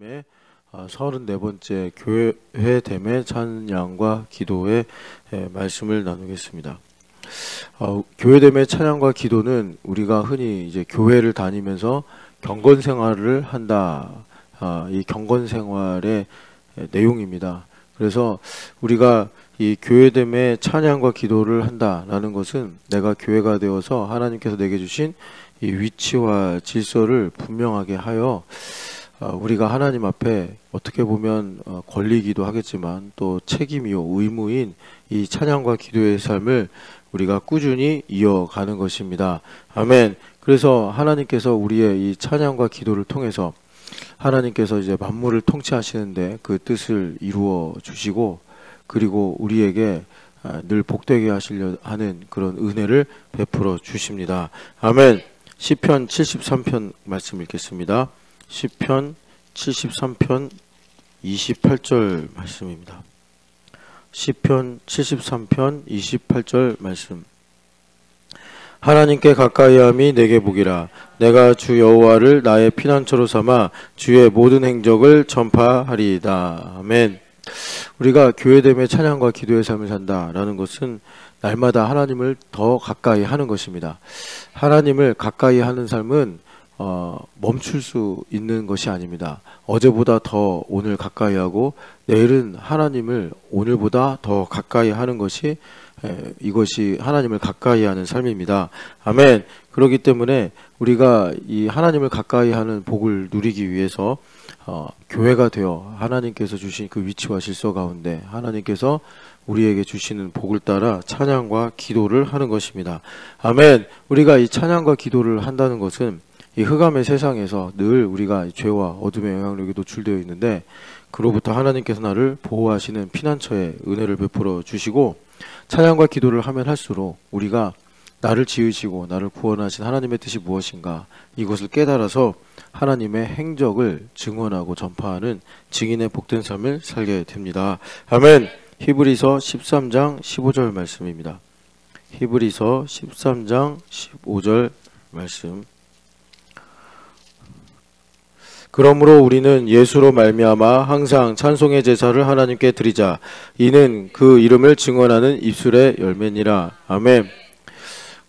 하나님의 34번째 교회됨의 찬양과 기도의 말씀을 나누겠습니다. 교회됨의 찬양과 기도는 우리가 흔히 이제 교회를 다니면서 경건 생활을 한다. 이 경건 생활의 내용입니다. 그래서 우리가 이 교회됨의 찬양과 기도를 한다라는 것은 내가 교회가 되어서 하나님께서 내게 주신 이 위치와 질서를 분명하게 하여 우리가 하나님 앞에 어떻게 보면 권리이기도 하겠지만 또 책임이요 의무인 이 찬양과 기도의 삶을 우리가 꾸준히 이어가는 것입니다. 아멘. 그래서 하나님께서 우리의 이 찬양과 기도를 통해서 하나님께서 이제 만물을 통치하시는데 그 뜻을 이루어 주시고 그리고 우리에게 늘 복되게 하시려 하는 그런 은혜를 베풀어 주십니다. 아멘. 시편 73편 말씀 읽겠습니다. 시편 73편 28절 말씀입니다. 시편 73편 28절 말씀. 하나님께 가까이함이 내게 복이라. 내가 주 여호와를 나의 피난처로 삼아 주의 모든 행적을 전파하리이다. 아멘. 우리가 교회됨의 찬양과 기도의 삶을 산다라는 것은 날마다 하나님을 더 가까이 하는 것입니다. 하나님을 가까이 하는 삶은 멈출 수 있는 것이 아닙니다. 어제보다 더 오늘 가까이 하고 내일은 하나님을 오늘보다 더 가까이 하는 것이 이것이 하나님을 가까이 하는 삶입니다. 아멘. 그렇기 때문에 우리가 이 하나님을 가까이 하는 복을 누리기 위해서 교회가 되어 하나님께서 주신 그 위치와 질서 가운데 하나님께서 우리에게 주시는 복을 따라 찬양과 기도를 하는 것입니다. 아멘. 우리가 이 찬양과 기도를 한다는 것은 이 흑암의 세상에서 늘 우리가 죄와 어둠의 영향력에 노출되어 있는데 그로부터 하나님께서 나를 보호하시는 피난처의 은혜를 베풀어 주시고 찬양과 기도를 하면 할수록 우리가 나를 지으시고 나를 구원하신 하나님의 뜻이 무엇인가 이것을 깨달아서 하나님의 행적을 증언하고 전파하는 증인의 복된 삶을 살게 됩니다. 아멘. 히브리서 13장 15절 말씀입니다. 히브리서 13장 15절 말씀. 그러므로 우리는 예수로 말미암아 항상 찬송의 제사를 하나님께 드리자. 이는 그 이름을 증언하는 입술의 열매니라. 아멘.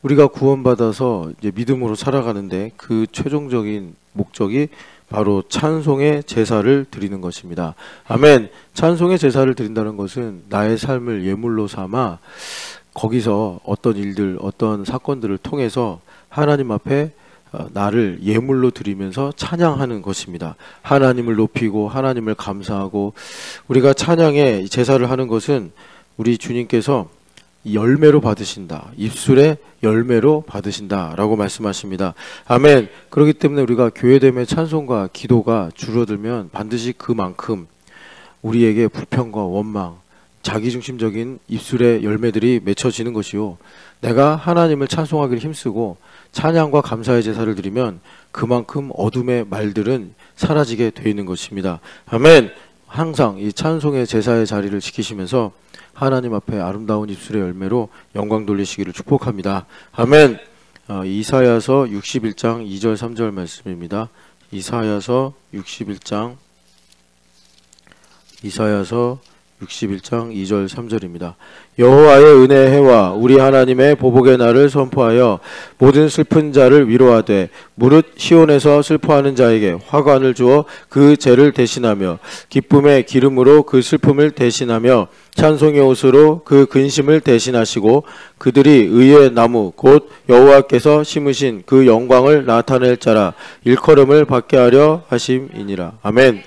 우리가 구원받아서 이제 믿음으로 살아가는데 그 최종적인 목적이 바로 찬송의 제사를 드리는 것입니다. 아멘. 찬송의 제사를 드린다는 것은 나의 삶을 예물로 삼아 거기서 어떤 일들, 어떤 사건들을 통해서 하나님 앞에 나를 예물로 드리면서 찬양하는 것입니다. 하나님을 높이고 하나님을 감사하고 우리가 찬양의 제사를 하는 것은 우리 주님께서 열매로 받으신다. 입술의 열매로 받으신다 라고 말씀하십니다. 아멘. 그렇기 때문에 우리가 교회됨의 찬송과 기도가 줄어들면 반드시 그만큼 우리에게 불평과 원망, 자기중심적인 입술의 열매들이 맺혀지는 것이요. 내가 하나님을 찬송하기를 힘쓰고 찬양과 감사의 제사를 드리면 그만큼 어둠의 말들은 사라지게 되어 있는 것입니다. 아멘. 항상 이 찬송의 제사의 자리를 지키시면서 하나님 앞에 아름다운 입술의 열매로 영광 돌리시기를 축복합니다. 아멘. 이사야서 61장 2절 3절 말씀입니다. 이사야서 61장 2절 3절입니다. 여호와의 은혜의 해와 우리 하나님의 보복의 날을 선포하여 모든 슬픈 자를 위로하되 무릇 시온에서 슬퍼하는 자에게 화관을 주어 그 죄를 대신하며 기쁨의 기름으로 그 슬픔을 대신하며 찬송의 옷으로 그 근심을 대신하시고 그들이 의의 나무 곧 여호와께서 심으신 그 영광을 나타낼 자라 일컬음을 받게 하려 하심이니라. 아멘.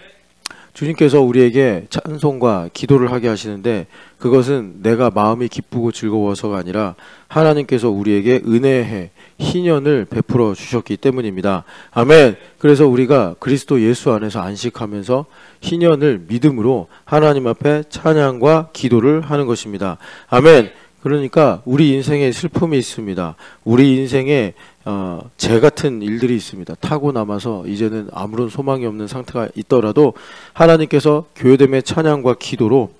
주님께서 우리에게 찬송과 기도를 하게 하시는데 그것은 내가 마음이 기쁘고 즐거워서가 아니라 하나님께서 우리에게 은혜의 희년을 베풀어 주셨기 때문입니다. 아멘. 그래서 우리가 그리스도 예수 안에서 안식하면서 희년을 믿음으로 하나님 앞에 찬양과 기도를 하는 것입니다. 아멘. 그러니까 우리 인생에 슬픔이 있습니다. 우리 인생에 재 같은 일들이 있습니다. 타고 남아서 이제는 아무런 소망이 없는 상태가 있더라도 하나님께서 교회됨의 찬양과 기도로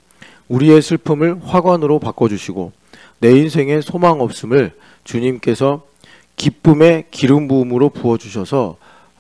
우리의 슬픔을 화관으로 바꿔주시고 내 인생에 소망 없음을 주님께서 기쁨의 기름 부음으로 부어주셔서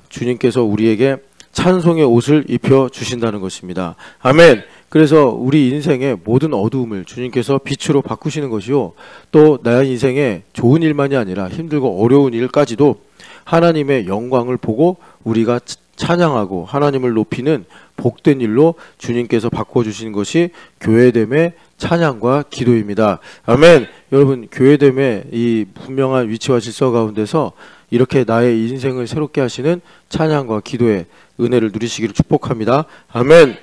주님께서 우리에게 찬송의 옷을 입혀 주신다는 것입니다. 아멘. 그래서 우리 인생의 모든 어두움을 주님께서 빛으로 바꾸시는 것이요, 또 나의 인생에 좋은 일만이 아니라 힘들고 어려운 일까지도 하나님의 영광을 보고 우리가 찬양하고 하나님을 높이는 복된 일로 주님께서 바꿔주시는 것이 교회됨의 찬양과 기도입니다. 아멘. 여러분, 교회됨의 이 분명한 위치와 질서 가운데서 이렇게 나의 인생을 새롭게 하시는 찬양과 기도의 은혜를 누리시기를 축복합니다. 아멘.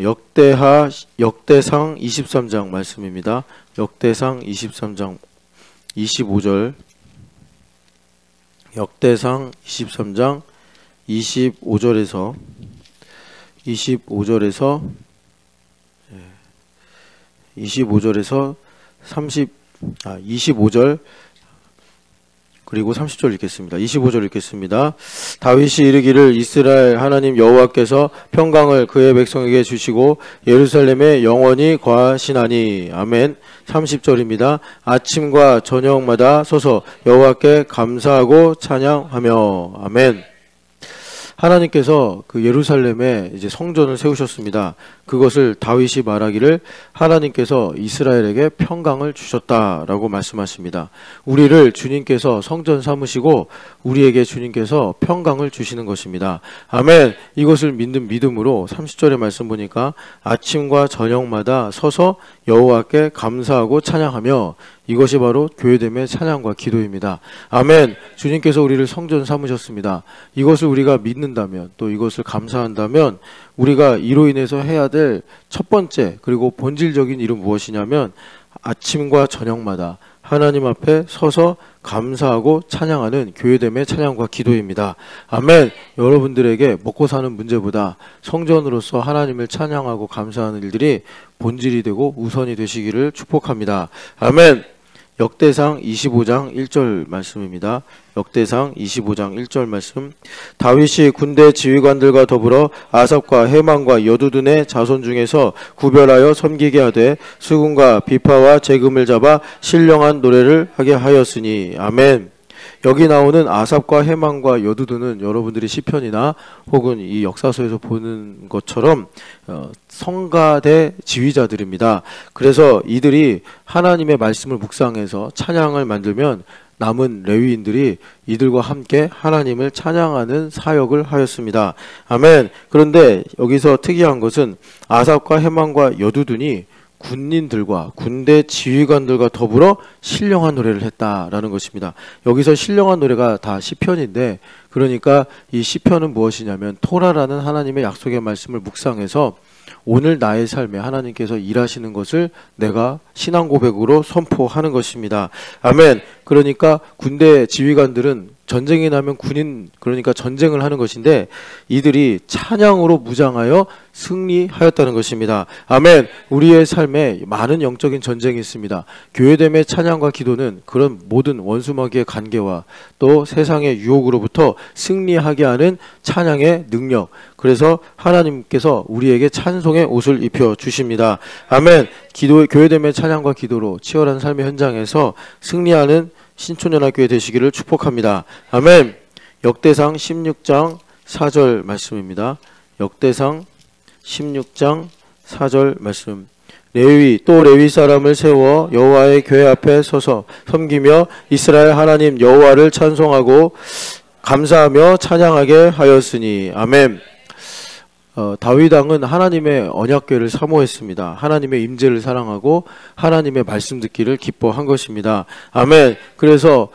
역대상 23장 말씀입니다. 역대상 23장 25절. 역대상 23장 25절에서 25절 그리고 30절 읽겠습니다. 25절 읽겠습니다. 다윗이 이르기를 이스라엘 하나님 여호와께서 평강을 그의 백성에게 주시고 예루살렘에 영원히 거하시나니. 아멘. 30절입니다. 아침과 저녁마다 서서 여호와께 감사하고 찬양하며. 아멘. 하나님께서 그 예루살렘에 이제 성전을 세우셨습니다. 그것을 다윗이 말하기를 하나님께서 이스라엘에게 평강을 주셨다라고 말씀하십니다. 우리를 주님께서 성전 삼으시고 우리에게 주님께서 평강을 주시는 것입니다. 아멘. 이것을 믿는 믿음으로 30절의 말씀 보니까 아침과 저녁마다 서서 여호와께 감사하고 찬양하며, 이것이 바로 교회됨의 찬양과 기도입니다. 아멘. 주님께서 우리를 성전 삼으셨습니다. 이것을 우리가 믿는다면, 또 이것을 감사한다면 우리가 이로 인해서 해야 될 첫 번째 그리고 본질적인 일은 무엇이냐면 아침과 저녁마다 하나님 앞에 서서 감사하고 찬양하는 교회됨의 찬양과 기도입니다. 아멘. 여러분들에게 먹고 사는 문제보다 성전으로서 하나님을 찬양하고 감사하는 일들이 본질이 되고 우선이 되시기를 축복합니다. 아멘. 역대상 25장 1절 말씀입니다. 역대상 25장 1절 말씀. 다윗이 군대 지휘관들과 더불어 아삽과 헤만과 여두둔의 자손 중에서 구별하여 섬기게 하되 수금과 비파와 재금을 잡아 신령한 노래를 하게 하였으니. 아멘. 여기 나오는 아삽과 헤만과 여두둔은 여러분들이 시편이나 혹은 이 역사서에서 보는 것처럼 성가대 지휘자들입니다. 그래서 이들이 하나님의 말씀을 묵상해서 찬양을 만들면 남은 레위인들이 이들과 함께 하나님을 찬양하는 사역을 하였습니다. 아멘. 그런데 여기서 특이한 것은 아삽과 헤만과 여두둔이 군인들과 군대 지휘관들과 더불어 신령한 노래를 했다라는 것입니다. 여기서 신령한 노래가 다 시편인데, 그러니까 이 시편은 무엇이냐면 토라라는 하나님의 약속의 말씀을 묵상해서 오늘 나의 삶에 하나님께서 일하시는 것을 내가 신앙 고백으로 선포하는 것입니다. 아멘. 그러니까 군대 지휘관들은 전쟁이 나면 군인, 그러니까 전쟁을 하는 것인데 이들이 찬양으로 무장하여 승리하였다는 것입니다. 아멘. 우리의 삶에 많은 영적인 전쟁이 있습니다. 교회됨의 찬양과 기도는 그런 모든 원수마귀의 관계와 또 세상의 유혹으로부터 승리하게 하는 찬양의 능력, 그래서 하나님께서 우리에게 찬송의 옷을 입혀 주십니다. 아멘. 교회됨의 찬양과 기도로 치열한 삶의 현장에서 승리하는 신촌연합교회 되시기를 축복합니다. 아멘. 역대상 16장 4절 말씀입니다. 역대상 16장 4절 말씀. 레위 사람을 세워 여호와의 교회 앞에 서서 섬기며 이스라엘 하나님 여호와를 찬송하고 감사하며 찬양하게 하였으니. 아멘. 다윗 왕은 하나님의 언약궤를 사모했습니다. 하나님의 임재를 사랑하고 하나님의 말씀 듣기를 기뻐한 것입니다. 아멘. 그래서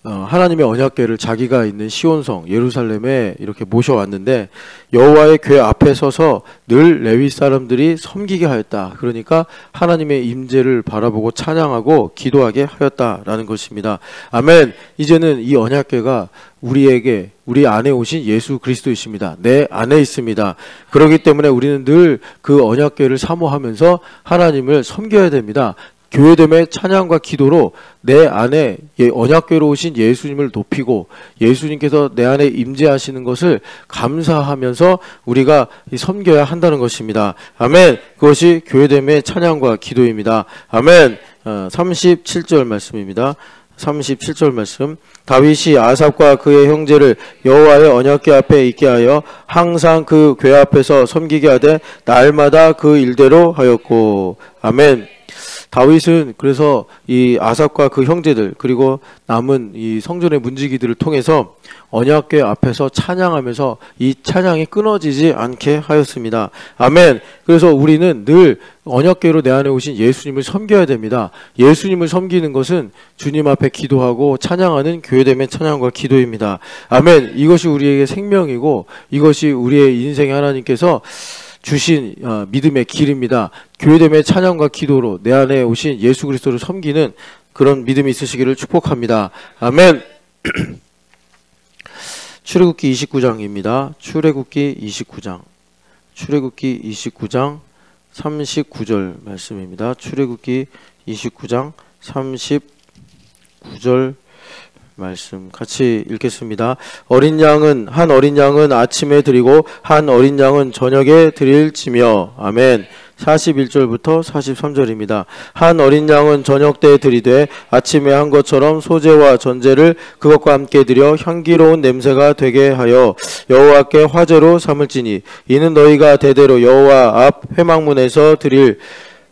하나님의 언약궤를 자기가 있는 시온성 예루살렘에 이렇게 모셔왔는데 여호와의 궤 앞에 서서 늘 레위 사람들이 섬기게 하였다. 그러니까 하나님의 임재를 바라보고 찬양하고 기도하게 하였다라는 것입니다. 아멘. 이제는 이 언약궤가 우리 안에 오신 예수 그리스도이십니다. 내 안에 있습니다. 그렇기 때문에 우리는 늘 그 언약궤를 사모하면서 하나님을 섬겨야 됩니다. 교회됨의 찬양과 기도로 내 안에 언약궤로 오신 예수님을 높이고 예수님께서 내 안에 임재하시는 것을 감사하면서 우리가 섬겨야 한다는 것입니다. 아멘. 그것이 교회됨의 찬양과 기도입니다. 아멘. 37절 말씀입니다. 37절 말씀. 다윗이 아삽과 그의 형제를 여호와의 언약궤 앞에 있게 하여 항상 그 궤 앞에서 섬기게 하되 날마다 그 일대로 하였고. 아멘. 다윗은 그래서 이 아삽과 그 형제들 그리고 남은 이 성전의 문지기들을 통해서 언약궤 앞에서 찬양하면서 이 찬양이 끊어지지 않게 하였습니다. 아멘. 그래서 우리는 늘 언약궤로 내 안에 오신 예수님을 섬겨야 됩니다. 예수님을 섬기는 것은 주님 앞에 기도하고 찬양하는 교회됨의 찬양과 기도입니다. 아멘. 이것이 우리에게 생명이고 이것이 우리의 인생에 하나님께서 주신 믿음의 길입니다. 교회됨의 찬양과 기도로 내 안에 오신 예수 그리스도를 섬기는 그런 믿음이 있으시기를 축복합니다. 아멘. 출애굽기 29장입니다. 출애굽기 29장 39절 말씀입니다. 출애굽기 29장 39절 말씀 같이 읽겠습니다. 한 어린 양은 아침에 드리고 한 어린 양은 저녁에 드릴지며. 아멘. 41절부터 43절입니다. 한 어린 양은 저녁 때 드리되 아침에 한 것처럼 소제와 전제를 그것과 함께 드려 향기로운 냄새가 되게 하여 여호와께 화제로 삼을지니 이는 너희가 대대로 여호와 앞 회막문에서 드릴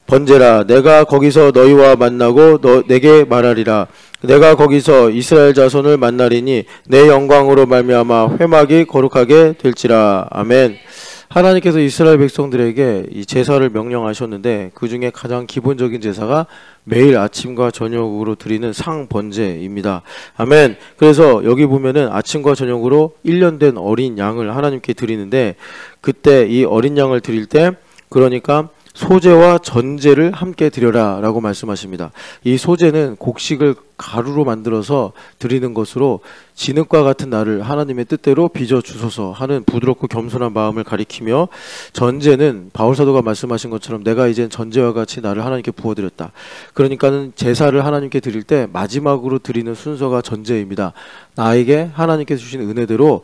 번제라. 내가 거기서 너희와 만나고 내게 말하리라. 내가 거기서 이스라엘 자손을 만나리니 내 영광으로 말미암아 회막이 거룩하게 될지라. 아멘. 하나님께서 이스라엘 백성들에게 이 제사를 명령하셨는데 그 중에 가장 기본적인 제사가 매일 아침과 저녁으로 드리는 상번제입니다. 아멘. 그래서 여기 보면은 아침과 저녁으로 1년 된 어린 양을 하나님께 드리는데 그때 이 어린 양을 드릴 때 그러니까 소제와 전제를 함께 드려라 라고 말씀하십니다. 이 소제는 곡식을 가루로 만들어서 드리는 것으로 진흙과 같은 나를 하나님의 뜻대로 빚어 주소서 하는 부드럽고 겸손한 마음을 가리키며, 전제는 바울사도가 말씀하신 것처럼 내가 이젠 전제와 같이 나를 하나님께 부어드렸다. 그러니까는 제사를 하나님께 드릴 때 마지막으로 드리는 순서가 전제입니다. 나에게 하나님께서 주신 은혜대로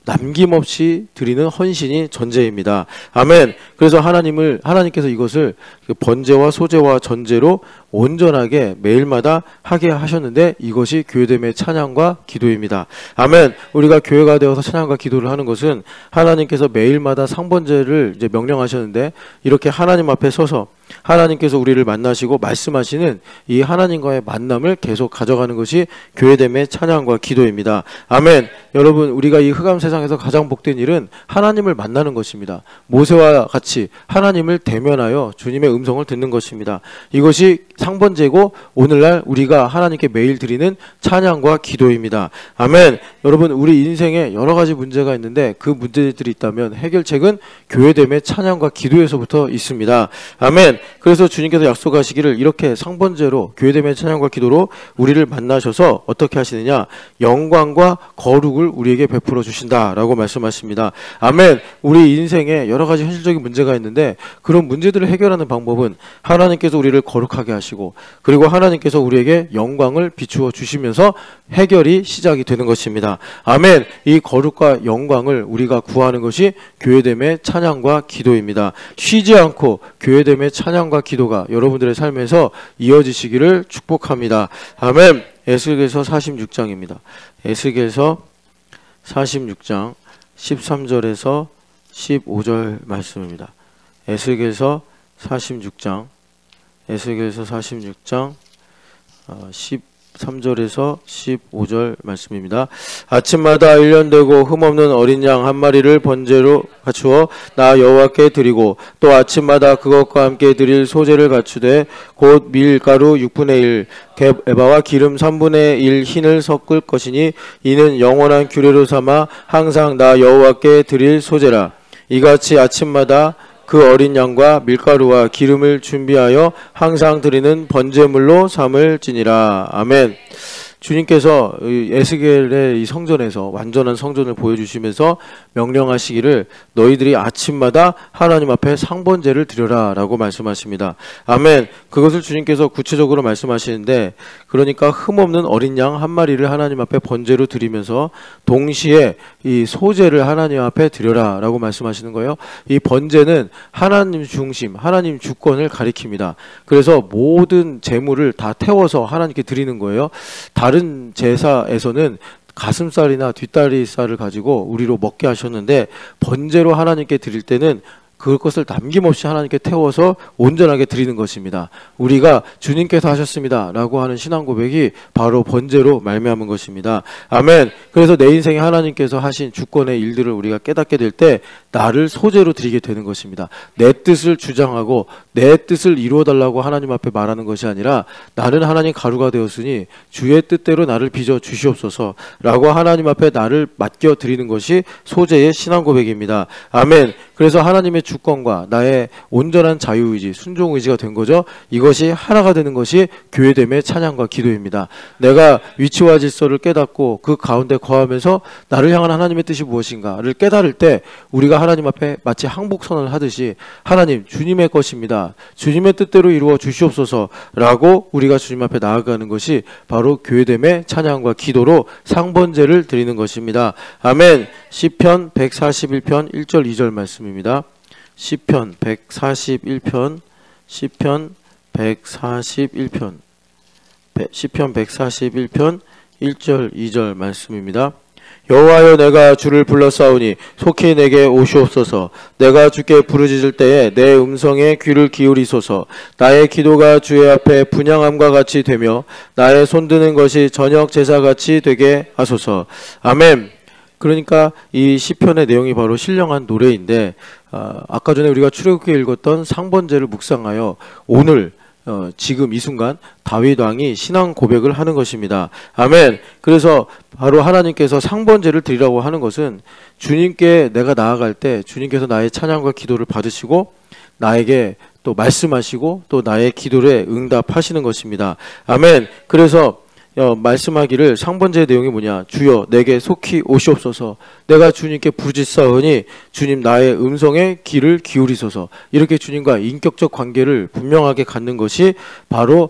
남김없이 드리는 헌신이 전제입니다. 아멘. 그래서 하나님께서 이것을 번제와 소제와 전제로 온전하게 매일마다 하게 하셨는데 이것이 교회됨의 찬양과 기도입니다. 아멘. 우리가 교회가 되어서 찬양과 기도를 하는 것은 하나님께서 매일마다 상번제를 이제 명령하셨는데 이렇게 하나님 앞에 서서 하나님께서 우리를 만나시고 말씀하시는 이 하나님과의 만남을 계속 가져가는 것이 교회됨의 찬양과 기도입니다. 아멘. 여러분, 우리가 이 흑암 세상에서 가장 복된 일은 하나님을 만나는 것입니다. 모세와 같이 하나님을 대면하여 주님의 음성을 듣는 것입니다. 이것이 상번제고 오늘날 우리가 하나님께 매일 드리는 찬양과 기도입니다. 아멘. 여러분, 우리 인생에 여러 가지 문제가 있는데 그 문제들이 있다면 해결책은 교회됨의 찬양과 기도에서부터 있습니다. 아멘. 그래서 주님께서 약속하시기를 이렇게 상번제로 교회됨의 찬양과 기도로 우리를 만나셔서 어떻게 하시느냐, 영광과 거룩을 우리에게 베풀어 주신다라고 말씀하십니다. 아멘. 우리 인생에 여러 가지 현실적인 문제가 있는데 그런 문제들을 해결하는 방법은 하나님께서 우리를 거룩하게 하시고 그리고 하나님께서 우리에게 영광을 비추어 주시면서 해결이 시작이 되는 것입니다. 아멘. 이 거룩과 영광을 우리가 구하는 것이 교회됨의 찬양과 기도입니다. 쉬지 않고 교회됨의 찬양과 기도가 여러분들의 삶에서 이어지시기를 축복합니다. 아멘. 에스겔서 46장입니다. 에스겔서 46장 13절에서 15절 말씀입니다. 에스겔서 46장 13절에서 15절 말씀입니다. 아침마다 1년 되고 흠없는 어린 양 한 마리를 번제로 갖추어 나 여호와께 드리고 또 아침마다 그것과 함께 드릴 소제를 갖추되 곧 밀가루 6분의 1 에바와 기름 3분의 1 흰을 섞을 것이니 이는 영원한 규례로 삼아 항상 나 여호와께 드릴 소제라. 이같이 아침마다 그 어린 양과 밀가루와 기름을 준비하여 항상 드리는 번제물로 삼을지니라. 아멘. 주님께서 이 에스겔의 이 성전에서 완전한 성전을 보여주시면서 명령하시기를 너희들이 아침마다 하나님 앞에 상번제를 드려라 라고 말씀하십니다. 아멘. 그것을 주님께서 구체적으로 말씀하시는데, 그러니까 흠없는 어린 양 한 마리를 하나님 앞에 번제로 드리면서 동시에 이 소제를 하나님 앞에 드려라 라고 말씀하시는 거예요. 이 번제는 하나님 중심, 하나님 주권을 가리킵니다. 그래서 모든 제물을 다 태워서 하나님께 드리는 거예요. 다른 제사에서는 가슴살이나 뒷다리살을 가지고 우리로 먹게 하셨는데, 번제로 하나님께 드릴 때는 그것을 남김없이 하나님께 태워서 온전하게 드리는 것입니다. 우리가 주님께서 하셨습니다 라고 하는 신앙 고백이 바로 번제로 말미암은 것입니다. 아멘. 그래서 내 인생에 하나님께서 하신 주권의 일들을 우리가 깨닫게 될 때 나를 소제로 드리게 되는 것입니다. 내 뜻을 주장하고 내 뜻을 이루어달라고 하나님 앞에 말하는 것이 아니라, 나는 하나님 가루가 되었으니 주의 뜻대로 나를 빚어 주시옵소서 라고 하나님 앞에 나를 맡겨 드리는 것이 소제의 신앙 고백입니다. 아멘. 그래서 하나님의 주권과 나의 온전한 자유의지, 순종의지가 된 거죠. 이것이 하나가 되는 것이 교회됨의 찬양과 기도입니다. 내가 위치와 질서를 깨닫고 그 가운데 거하면서 나를 향한 하나님의 뜻이 무엇인가를 깨달을 때 우리가 하나님 앞에 마치 항복선언을 하듯이, 하나님 주님의 것입니다, 주님의 뜻대로 이루어 주시옵소서라고 우리가 주님 앞에 나아가는 것이 바로 교회됨의 찬양과 기도로 상번제를 드리는 것입니다. 아멘. 시편 141편 1절 2절 말씀입니다. 시편 141편 시편 141편 1절 2절 말씀입니다. 여호와여, 내가 주를 불렀사오니 속히 내게 오시옵소서. 내가 주께 부르짖을 때에 내 음성에 귀를 기울이소서. 나의 기도가 주의 앞에 분향함과 같이 되며 나의 손드는 것이 저녁 제사같이 되게 하소서. 아멘. 그러니까 이 시편의 내용이 바로 신령한 노래인데, 아까 전에 우리가 출애굽기에 읽었던 상번제를 묵상하여 오늘 지금 이 순간 다윗 왕이 신앙 고백을 하는 것입니다. 아멘. 그래서 바로 하나님께서 상번제를 드리라고 하는 것은, 주님께 내가 나아갈 때 주님께서 나의 찬양과 기도를 받으시고 나에게 또 말씀하시고 또 나의 기도에 응답하시는 것입니다. 아멘. 그래서 말씀하기를, 상번제의 내용이 뭐냐? 주여 내게 속히 오시옵소서. 내가 주님께 부르짖사오니 주님 나의 음성에 귀를 기울이소서. 이렇게 주님과 인격적 관계를 분명하게 갖는 것이 바로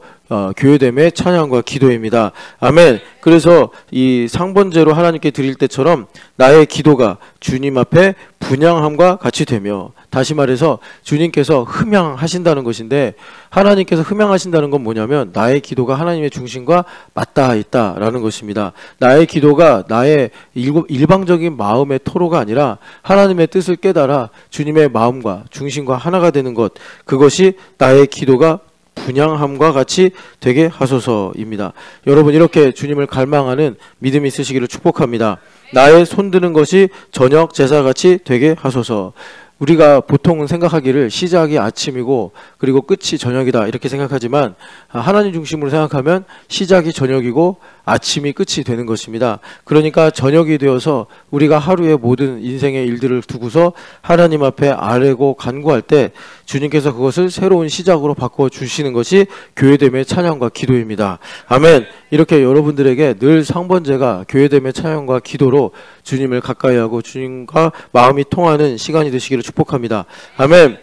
교회됨의 찬양과 기도입니다. 아멘. 그래서 이 상번제로 하나님께 드릴 때처럼 나의 기도가 주님 앞에 분향함과 같이 되며, 다시 말해서 주님께서 흠양하신다는 것인데, 하나님께서 흠양하신다는 건 뭐냐면 나의 기도가 하나님의 중심과 맞닿아 있다라는 것입니다. 나의 기도가 나의 일방적인 마음의 토로가 아니라 하나님의 뜻을 깨달아 주님의 마음과 중심과 하나가 되는 것, 그것이 나의 기도가 분향함과 같이 되게 하소서입니다. 여러분, 이렇게 주님을 갈망하는 믿음이 있으시기를 축복합니다. 나의 손드는 것이 저녁 제사같이 되게 하소서. 우리가 보통은 생각하기를 시작이 아침이고 그리고 끝이 저녁이다 이렇게 생각하지만, 하나님 중심으로 생각하면 시작이 저녁이고 아침이 끝이 되는 것입니다. 그러니까 저녁이 되어서 우리가 하루의 모든 인생의 일들을 두고서 하나님 앞에 아뢰고 간구할 때 주님께서 그것을 새로운 시작으로 바꿔 주시는 것이 교회됨의 찬양과 기도입니다. 아멘. 이렇게 여러분들에게 늘 상번제가 교회됨의 찬양과 기도로 주님을 가까이 하고 주님과 마음이 통하는 시간이 되시기를 축복합니다. 아멘.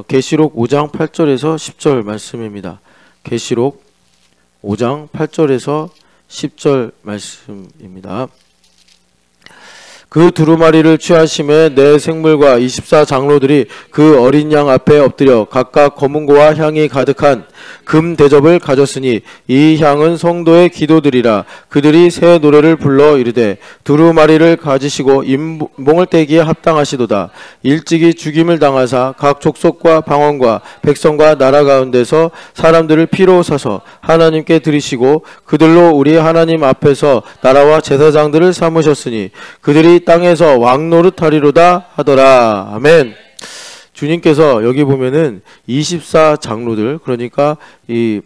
계시록 5장 8절에서 10절 말씀입니다. 계시록 5장 8절에서 10절 말씀입니다. 그 두루마리를 취하심에 내 생물과 24장로들이 그 어린 양 앞에 엎드려 각각 검은고와 향이 가득한 금 대접을 가졌으니 이 향은 성도의 기도들이라. 그들이 새 노래를 불러 이르되 두루마리를 가지시고 임봉을 떼기에 합당하시도다. 일찍이 죽임을 당하사 각 족속과 방언과 백성과 나라 가운데서 사람들을 피로 사서 하나님께 드리시고 그들로 우리 하나님 앞에서 나라와 제사장들을 삼으셨으니 그들이 땅에서 왕노릇하리로다 하더라. 아멘. 주님께서 여기 보면은 24장로들, 그러니까 이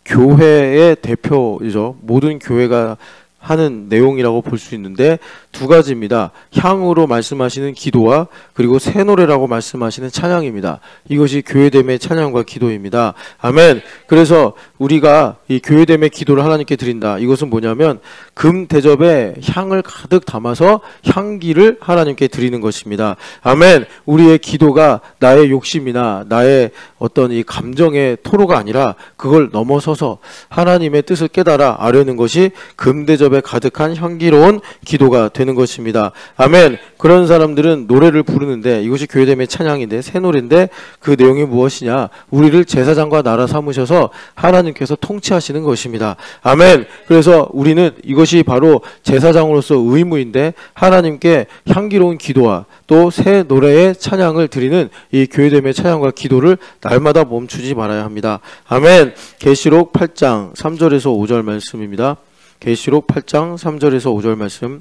교회의 대표이죠. 모든 교회가 하는 내용이라고 볼 수 있는데 두 가지입니다. 향으로 말씀하시는 기도와 그리고 새 노래라고 말씀하시는 찬양입니다. 이것이 교회됨의 찬양과 기도입니다. 아멘. 그래서 우리가 이 교회됨의 기도를 하나님께 드린다. 이것은 뭐냐면 금 대접에 향을 가득 담아서 향기를 하나님께 드리는 것입니다. 아멘. 우리의 기도가 나의 욕심이나 나의 어떤 이 감정의 토로가 아니라 그걸 넘어서서 하나님의 뜻을 깨달아 아뢰는 것이 금 대접에 가득한 향기로운 기도가 되는 것입니다. 아멘. 그런 사람들은 노래를 부르는데 이것이 교회됨의 찬양인데 새 노래인데 그 내용이 무엇이냐? 우리를 제사장과 나라 삼으셔서 하나님께서 통치하시는 것입니다. 아멘. 그래서 우리는 이것이 바로 제사장으로서 의무인데 하나님께 향기로운 기도와 또 새 노래의 찬양을 드리는 이 교회됨의 찬양과 기도를 날마다 멈추지 말아야 합니다. 아멘. 계시록 8장 3절에서 5절 말씀입니다. 계시록 8장 3절에서 5절 말씀.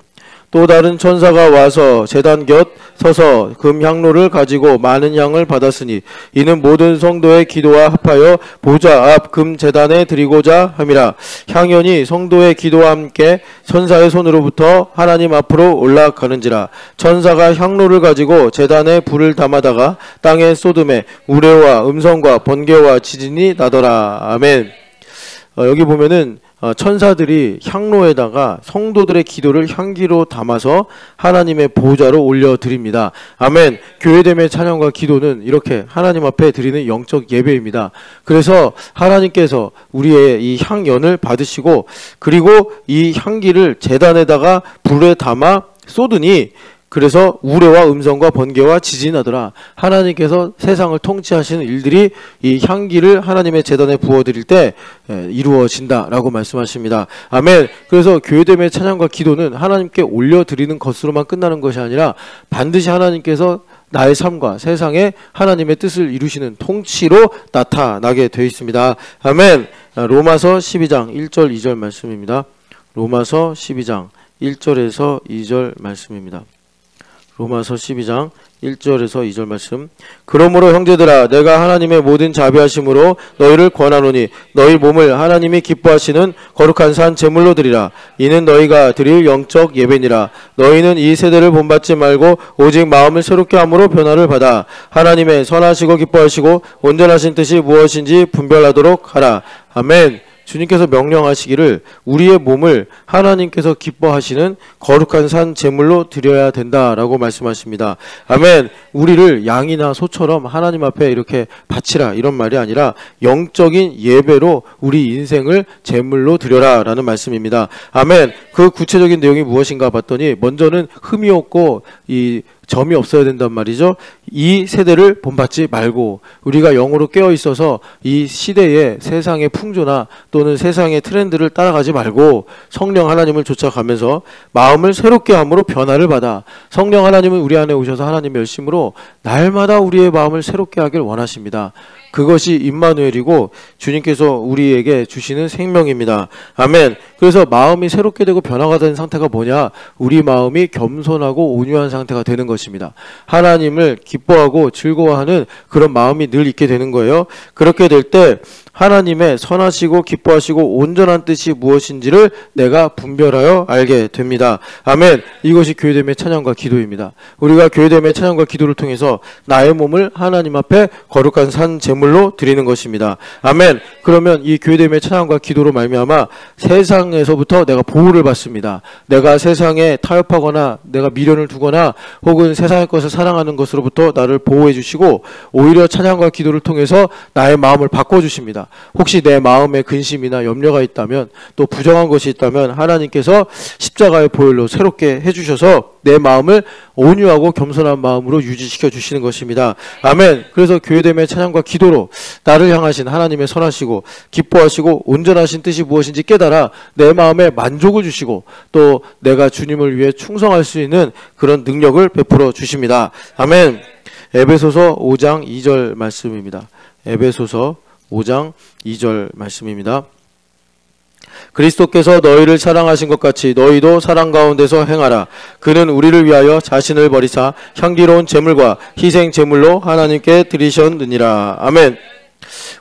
또 다른 천사가 와서 제단 곁 서서 금 향로를 가지고 많은 양을 받았으니 이는 모든 성도의 기도와 합하여 보좌 앞 금 제단에 드리고자 함이라. 향연이 성도의 기도와 함께 천사의 손으로부터 하나님 앞으로 올라가는지라. 천사가 향로를 가지고 제단에 불을 담아다가 땅에 쏟음에 우레와 음성과 번개와 지진이 나더라. 아멘. 여기 보면은 천사들이 향로에다가 성도들의 기도를 향기로 담아서 하나님의 보좌로 올려드립니다. 아멘. 교회됨의 찬양과 기도는 이렇게 하나님 앞에 드리는 영적 예배입니다. 그래서 하나님께서 우리의 이 향연을 받으시고 그리고 이 향기를 제단에다가 불에 담아 쏟으니 그래서 우레와 음성과 번개와 지진이 나더라. 하나님께서 세상을 통치하시는 일들이 이 향기를 하나님의 제단에 부어드릴 때 이루어진다라고 말씀하십니다. 아멘. 그래서 교회됨의 찬양과 기도는 하나님께 올려드리는 것으로만 끝나는 것이 아니라 반드시 하나님께서 나의 삶과 세상에 하나님의 뜻을 이루시는 통치로 나타나게 되어 있습니다. 아멘. 로마서 12장 1절 2절 말씀입니다. 로마서 12장 1절에서 2절 말씀입니다. 로마서 12장 1절에서 2절 말씀. 그러므로 형제들아 내가 하나님의 모든 자비하심으로 너희를 권하노니 너희 몸을 하나님이 기뻐하시는 거룩한 산 제물로 드리라. 이는 너희가 드릴 영적 예배니라. 너희는 이 세대를 본받지 말고 오직 마음을 새롭게 함으로 변화를 받아 하나님의 선하시고 기뻐하시고 온전하신 뜻이 무엇인지 분별하도록 하라. 아멘. 주님께서 명령하시기를 우리의 몸을 하나님께서 기뻐하시는 거룩한 산 제물로 드려야 된다라고 말씀하십니다. 아멘. 우리를 양이나 소처럼 하나님 앞에 이렇게 바치라 이런 말이 아니라 영적인 예배로 우리 인생을 제물로 드려라 라는 말씀입니다. 아멘. 그 구체적인 내용이 무엇인가 봤더니 먼저는 흠이 없고 이 점이 없어야 된단 말이죠. 이 세대를 본받지 말고 우리가 영으로 깨어 있어서 이 시대의 세상의 풍조나 또는 세상의 트렌드를 따라가지 말고 성령 하나님을 쫓아가면서 마음을 새롭게 함으로 변화를 받아 성령 하나님은 우리 안에 오셔서 하나님의 열심으로 날마다 우리의 마음을 새롭게 하길 원하십니다. 그것이 임마누엘이고 주님께서 우리에게 주시는 생명입니다. 아멘. 그래서 마음이 새롭게 되고 변화가 된 상태가 뭐냐? 우리 마음이 겸손하고 온유한 상태가 되는 것입니다. 하나님을 기뻐하고 즐거워하는 그런 마음이 늘 있게 되는 거예요. 그렇게 될 때 하나님의 선하시고 기뻐하시고 온전한 뜻이 무엇인지를 내가 분별하여 알게 됩니다. 아멘. 이것이 교회됨의 찬양과 기도입니다. 우리가 교회됨의 찬양과 기도를 통해서 나의 몸을 하나님 앞에 거룩한 산 제물로 드리는 것입니다. 아멘. 그러면 이 교회됨의 찬양과 기도로 말미암아 세상에서부터 내가 보호를 받습니다. 내가 세상에 타협하거나 내가 미련을 두거나 혹은 세상의 것을 사랑하는 것으로부터 나를 보호해 주시고 오히려 찬양과 기도를 통해서 나의 마음을 바꿔주십니다. 혹시 내 마음에 근심이나 염려가 있다면 또 부정한 것이 있다면 하나님께서 십자가의 보혈로 새롭게 해주셔서 내 마음을 온유하고 겸손한 마음으로 유지시켜 주시는 것입니다. 아멘. 그래서 교회됨의 찬양과 기도로 나를 향하신 하나님의 선하시고 기뻐하시고 온전하신 뜻이 무엇인지 깨달아 내 마음에 만족을 주시고 또 내가 주님을 위해 충성할 수 있는 그런 능력을 베풀어 주십니다. 아멘. 에베소서 5장 2절 말씀입니다. 에베소서 5장 2절 말씀입니다. 그리스도께서 너희를 사랑하신 것 같이 너희도 사랑 가운데서 행하라. 그는 우리를 위하여 자신을 버리사 향기로운 제물과 희생 제물로 하나님께 드리셨느니라. 아멘.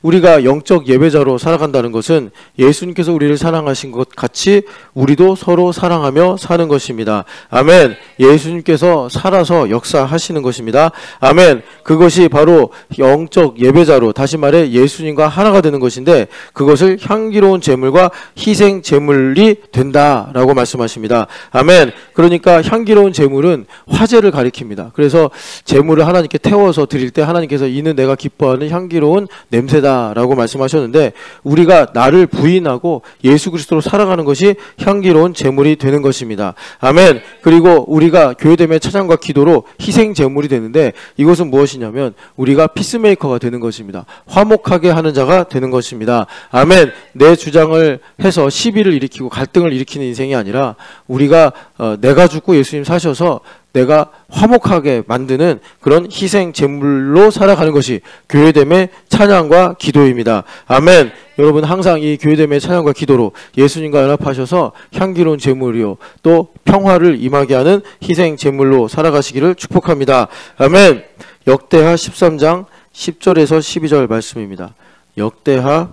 우리가 영적 예배자로 살아간다는 것은 예수님께서 우리를 사랑하신 것 같이 우리도 서로 사랑하며 사는 것입니다. 아멘. 예수님께서 살아서 역사하시는 것입니다. 아멘. 그것이 바로 영적 예배자로, 다시 말해 예수님과 하나가 되는 것인데, 그것을 향기로운 제물과 희생 제물이 된다라고 말씀하십니다. 아멘. 그러니까 향기로운 제물은 화제를 가리킵니다. 그래서 제물을 하나님께 태워서 드릴 때 하나님께서 이는 내가 기뻐하는 향기로운 냄새다라고 말씀하셨는데, 우리가 나를 부인하고 예수 그리스도로 살아가는 것이 향기로운 제물이 되는 것입니다. 아멘. 그리고 우리가 교회됨의 찬양과 기도로 희생 제물이 되는데, 이것은 무엇이냐면 우리가 피스메이커가 되는 것입니다. 화목하게 하는 자가 되는 것입니다. 아멘. 내 주장을 해서 시비를 일으키고 갈등을 일으키는 인생이 아니라 우리가 내가 죽고 예수님 사셔서 내가 화목하게 만드는 그런 희생 제물로 살아가는 것이 교회됨의 찬양과 기도입니다. 아멘. 여러분, 항상 이 교회됨의 찬양과 기도로 예수님과 연합하셔서 향기로운 제물이요 또 평화를 임하게 하는 희생 제물로 살아가시기를 축복합니다. 아멘. 역대하 13장 10절에서 12절 말씀입니다. 역대하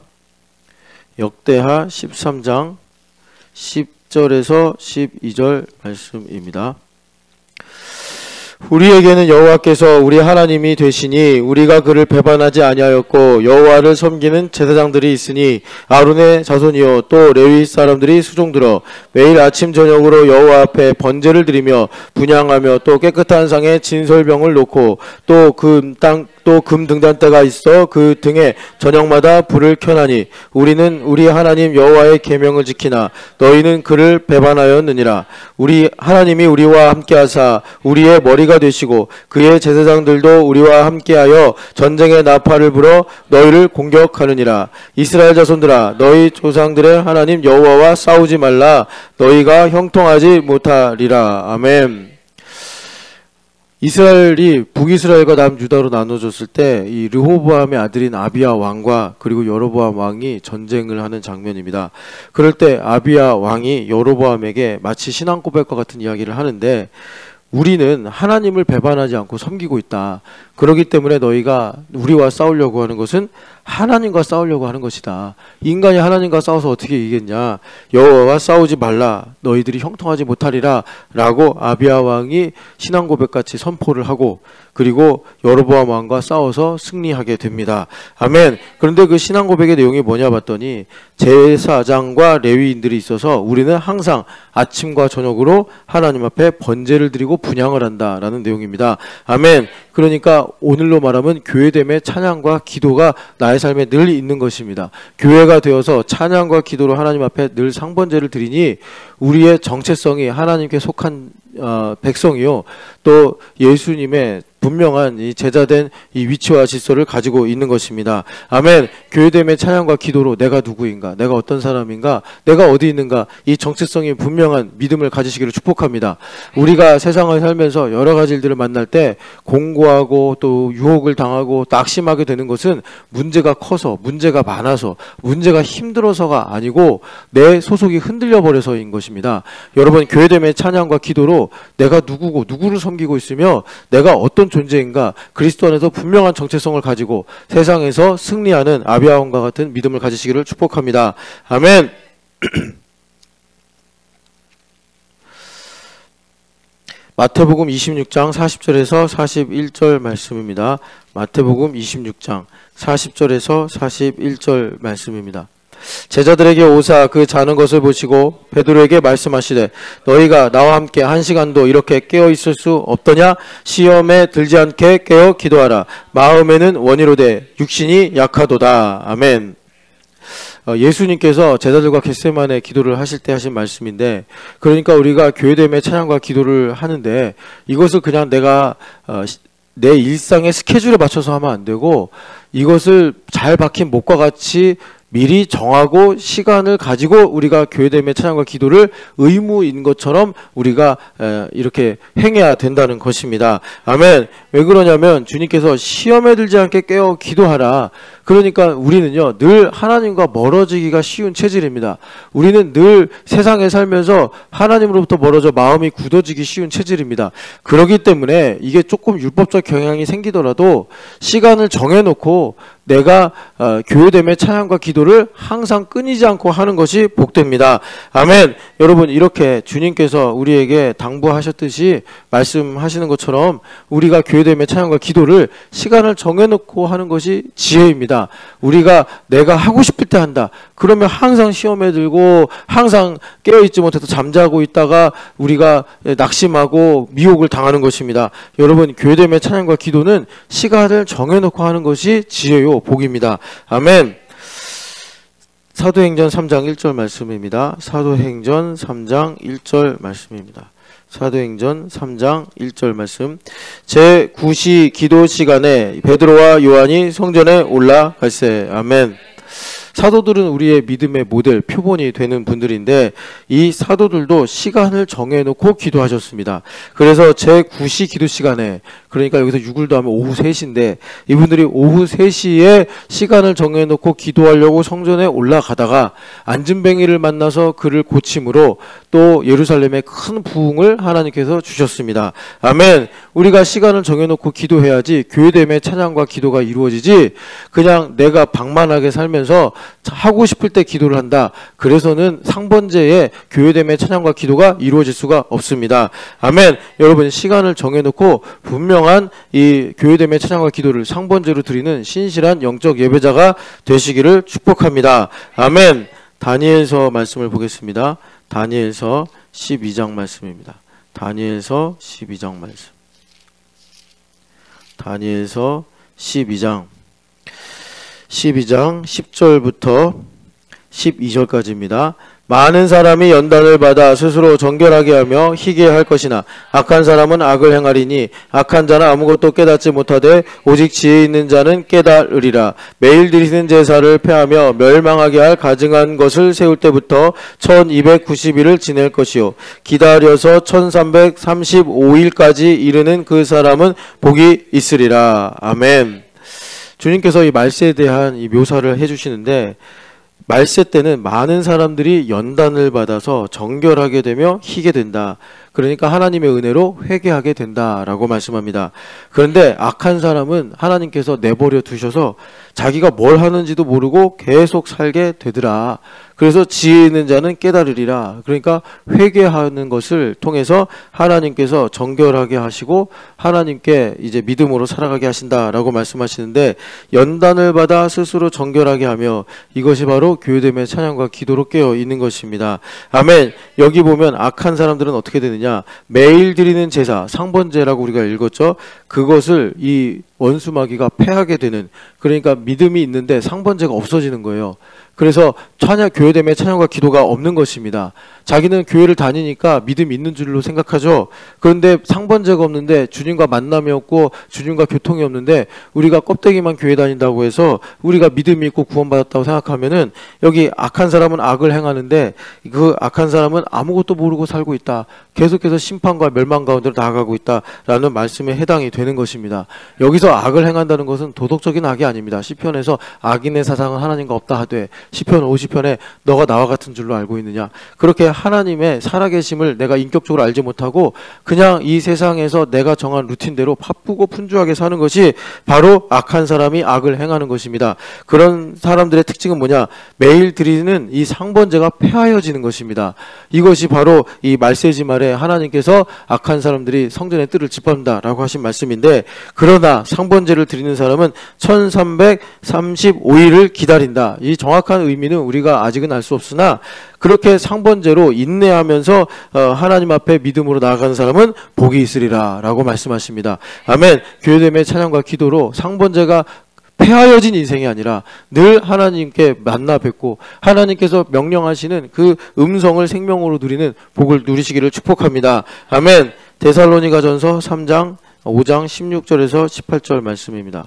13장 10절에서 12절 말씀입니다. 우리에게는 여호와께서 우리 하나님이 되시니 우리가 그를 배반하지 아니하였고 여호와를 섬기는 제사장들이 있으니 아론의 자손이요 또 레위 사람들이 수종들어 매일 아침 저녁으로 여호와 앞에 번제를 드리며 분향하며 또 깨끗한 상에 진설병을 놓고 또 금 등잔대가 있어 그 등에 저녁마다 불을 켜나니 우리는 우리 하나님 여호와의 계명을 지키나 너희는 그를 배반하였느니라. 우리 하나님이 우리와 함께하사 우리의 머리가 되시고 그의 제사장들도 우리와 함께하여 전쟁의 나팔을 불어 너희를 공격하느니라. 이스라엘 자손들아 너희 조상들의 하나님 여호와와 싸우지 말라. 너희가 형통하지 못하리라. 아멘. 이스라엘이 북이스라엘과 남유다로 나눠졌을 때 이 르호보암의 아들인 아비야 왕과 그리고 여로보암 왕이 전쟁을 하는 장면입니다. 그럴 때 아비야 왕이 여로보암에게 마치 신앙 고백과 같은 이야기를 하는데, 우리는 하나님을 배반하지 않고 섬기고 있다. 그렇기 때문에 너희가 우리와 싸우려고 하는 것은 하나님과 싸우려고 하는 것이다. 인간이 하나님과 싸워서 어떻게 이기겠냐. 여호와와 싸우지 말라. 너희들이 형통하지 못하리라 라고 아비야 왕이 신앙 고백같이 선포를 하고, 그리고 여로보암 왕과 싸워서 승리하게 됩니다. 아멘. 그런데 그 신앙 고백의 내용이 뭐냐 봤더니 제사장과 레위인들이 있어서 우리는 항상 아침과 저녁으로 하나님 앞에 번제를 드리고 분향을 한다라는 내용입니다. 아멘. 그러니까 오늘로 말하면 교회됨의 찬양과 기도가 나의 삶에 늘 있는 것입니다. 교회가 되어서 찬양과 기도로 하나님 앞에 늘 상번제를 드리니 우리의 정체성이 하나님께 속한 백성이요 또 예수님의 분명한 이 제자된 이 위치와 질서를 가지고 있는 것입니다. 아멘. 교회됨의 찬양과 기도로 내가 누구인가, 내가 어떤 사람인가, 내가 어디 있는가, 이 정체성이 분명한 믿음을 가지시기를 축복합니다. 우리가 세상을 살면서 여러 가지 일들을 만날 때 공고하고 또 유혹을 당하고 또 낙심하게 되는 것은 문제가 커서, 문제가 많아서, 문제가 힘들어서가 아니고 내 소속이 흔들려 버려서인 것입니다. 여러분, 교회됨의 찬양과 기도로 내가 누구고 누구를 섬기고 있으며 내가 어떤 존재인가, 그리스도 안에서 분명한 정체성을 가지고 세상에서 승리하는 아비야 왕과 같은 믿음을 가지시기를 축복합니다. 아멘. 마태복음 26장 40절에서 41절 말씀입니다. 마태복음 26장 40절에서 41절 말씀입니다. 제자들에게 오사 그 자는 것을 보시고 베드로에게 말씀하시되 너희가 나와 함께 1시간도 이렇게 깨어 있을 수 없더냐? 시험에 들지 않게 깨어 기도하라. 마음에는 원이로되 육신이 약하도다. 아멘. 예수님께서 제자들과 겟세마네 기도를 하실 때 하신 말씀인데, 그러니까 우리가 교회됨의 찬양과 기도를 하는데 이것을 그냥 내가 내 일상의 스케줄에 맞춰서 하면 안 되고, 이것을 잘 박힌 목과 같이 미리 정하고 시간을 가지고 우리가 교회됨의 찬양과 기도를 의무인 것처럼 우리가 이렇게 행해야 된다는 것입니다. 아멘. 왜 그러냐면 주님께서 시험에 들지 않게 깨어 기도하라. 그러니까 우리는요 늘 하나님과 멀어지기가 쉬운 체질입니다. 우리는 늘 세상에 살면서 하나님으로부터 멀어져 마음이 굳어지기 쉬운 체질입니다. 그렇기 때문에 이게 조금 율법적 경향이 생기더라도 시간을 정해놓고 내가 교회됨의 찬양과 기도를 항상 끊이지 않고 하는 것이 복됩니다. 아멘. 여러분, 이렇게 주님께서 우리에게 당부하셨듯이 말씀하시는 것처럼 우리가 교회됨의 찬양과 기도를 시간을 정해놓고 하는 것이 지혜입니다. 우리가 내가 하고 싶을 때 한다. 그러면 항상 시험에 들고 항상 깨어있지 못해서 잠자고 있다가 우리가 낙심하고 미혹을 당하는 것입니다. 여러분, 교회됨의 찬양과 기도는 시간을 정해놓고 하는 것이 지혜요 복입니다. 아멘. 사도행전 3장 1절 말씀입니다. 사도행전 3장 1절 말씀입니다. 사도행전 3장 1절 말씀. 제9시 기도 시간에 베드로와 요한이 성전에 올라갈세. 아멘. 사도들은 우리의 믿음의 모델, 표본이 되는 분들인데 이 사도들도 시간을 정해놓고 기도하셨습니다. 그래서 제9시 기도 시간에, 그러니까 여기서 6을 더하면 오후 3시인데 이분들이 오후 3시에 시간을 정해놓고 기도하려고 성전에 올라가다가 안진뱅이를 만나서 그를 고침으로 또 예루살렘에 큰 부흥을 하나님께서 주셨습니다. 아멘. 우리가 시간을 정해놓고 기도해야지 교회됨의 찬양과 기도가 이루어지지, 그냥 내가 방만하게 살면서 하고 싶을 때 기도를 한다. 그래서는 상번제에 교회됨의 찬양과 기도가 이루어질 수가 없습니다. 아멘. 여러분, 시간을 정해놓고 분명한 이 교회됨의 찬양과 기도를 상번제로 드리는 신실한 영적 예배자가 되시기를 축복합니다. 아멘. 다니엘서 말씀을 보겠습니다. 다니엘서 12장 말씀입니다. 다니엘서 12장 말씀. 다니엘서 12장 10절부터 12절까지입니다. 많은 사람이 연단을 받아 스스로 정결하게 하며 희게 할 것이나 악한 사람은 악을 행하리니 악한 자는 아무것도 깨닫지 못하되 오직 지혜 있는 자는 깨달으리라. 매일 드리는 제사를 폐하며 멸망하게 할 가증한 것을 세울 때부터 1290일을 지낼 것이요 기다려서 1335일까지 이르는 그 사람은 복이 있으리라. 아멘. 주님께서 이 말세에 대한 이 묘사를 해주시는데, 말세 때는 많은 사람들이 연단을 받아서 정결하게 되며 희게 된다. 그러니까 하나님의 은혜로 회개하게 된다라고 말씀합니다. 그런데 악한 사람은 하나님께서 내버려 두셔서 자기가 뭘 하는지도 모르고 계속 살게 되더라. 그래서 지혜 있는 자는 깨달으리라. 그러니까 회개하는 것을 통해서 하나님께서 정결하게 하시고 하나님께 이제 믿음으로 살아가게 하신다라고 말씀하시는데, 연단을 받아 스스로 정결하게 하며, 이것이 바로 교회됨의 찬양과 기도로 깨어 있는 것입니다. 아멘. 여기 보면 악한 사람들은 어떻게 되느냐, 매일 드리는 제사, 상번제라고 우리가 읽었죠. 그것을 이 원수마귀가 패하게 되는, 그러니까 믿음이 있는데 상번제가 없어지는 거예요. 그래서 교회됨의 찬양과 기도가 없는 것입니다. 자기는 교회를 다니니까 믿음이 있는 줄로 생각하죠. 그런데 상번제가 없는데 주님과 만남이 없고 주님과 교통이 없는데 우리가 껍데기만 교회 다닌다고 해서 우리가 믿음이 있고 구원받았다고 생각하면은, 여기 악한 사람은 악을 행하는데 그 악한 사람은 아무것도 모르고 살고 있다. 계속해서 심판과 멸망 가운데로 나아가고 있다라는 말씀에 해당이 되는 것입니다. 여기서 악을 행한다는 것은 도덕적인 악이 아닙니다. 시편에서 악인의 사상은 하나님과 없다 하되, 시편 50편에 너가 나와 같은 줄로 알고 있느냐. 그렇게 하나님의 살아계심을 내가 인격적으로 알지 못하고 그냥 이 세상에서 내가 정한 루틴대로 바쁘고 분주하게 사는 것이 바로 악한 사람이 악을 행하는 것입니다. 그런 사람들의 특징은 뭐냐, 매일 드리는 이 상번제가 폐하여지는 것입니다. 이것이 바로 이 말세지 말에 하나님께서 악한 사람들이 성전의 뜰을 짓밟는다라고 하신 말씀인데, 그러나 상번제를 드리는 사람은 1335일을 기다린다. 이 정확한 의미는 우리가 아직은 알 수 없으나, 그렇게 상번제로 인내하면서 하나님 앞에 믿음으로 나아가는 사람은 복이 있으리라 라고 말씀하십니다. 아멘. 교회됨의 찬양과 기도로 상번제가 폐하여진 인생이 아니라 늘 하나님께 만나 뵙고 하나님께서 명령하시는 그 음성을 생명으로 누리는 복을 누리시기를 축복합니다. 아멘. 데살로니가전서 3장 5장 16절에서 18절 말씀입니다.